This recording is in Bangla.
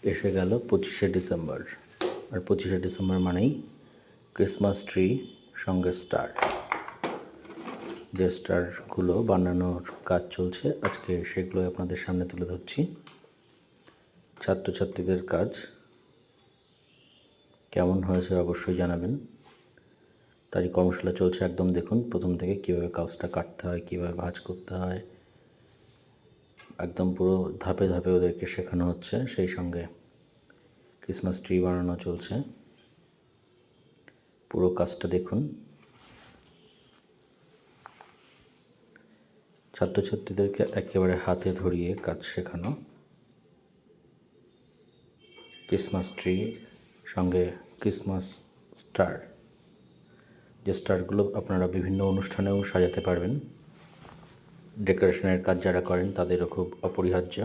এসে গেল 25শে ডিসেম্বর, আর 25শে ডিসেম্বর মানেই ক্রিসমাস ট্রি সঙ্গে স্টার। যে স্টারগুলো বানানোর কাজ চলছে আজকে সেগুলো আপনাদের সামনে তুলে ধরছি। ছাত্রছাত্রীদের কাজ কেমন হয়েছে অবশ্যই জানাবেন। তারই কর্মশালা চলছে, একদম দেখুন প্রথম থেকে কীভাবে কাগজটা কাটতে হয়, কীভাবে ভাঁজ করতে হয়, একদম পুরো ধাপে ধাপে ওদেরকে শেখানো হচ্ছে। সেই সঙ্গে ক্রিসমাস ট্রি বানানো চলছে, পুরো কাজটা দেখুন। ছাত্রছাত্রীদেরকে একেবারে হাতে ধরিয়ে কাজ শেখানো। ক্রিসমাস ট্রি সঙ্গে ক্রিসমাস স্টার, যে স্টারগুলো আপনারা বিভিন্ন অনুষ্ঠানেও সাজাতে পারবেন। ডেকোরেশনের কাজ যারা করেন তাদেরও খুব অপরিহার্য।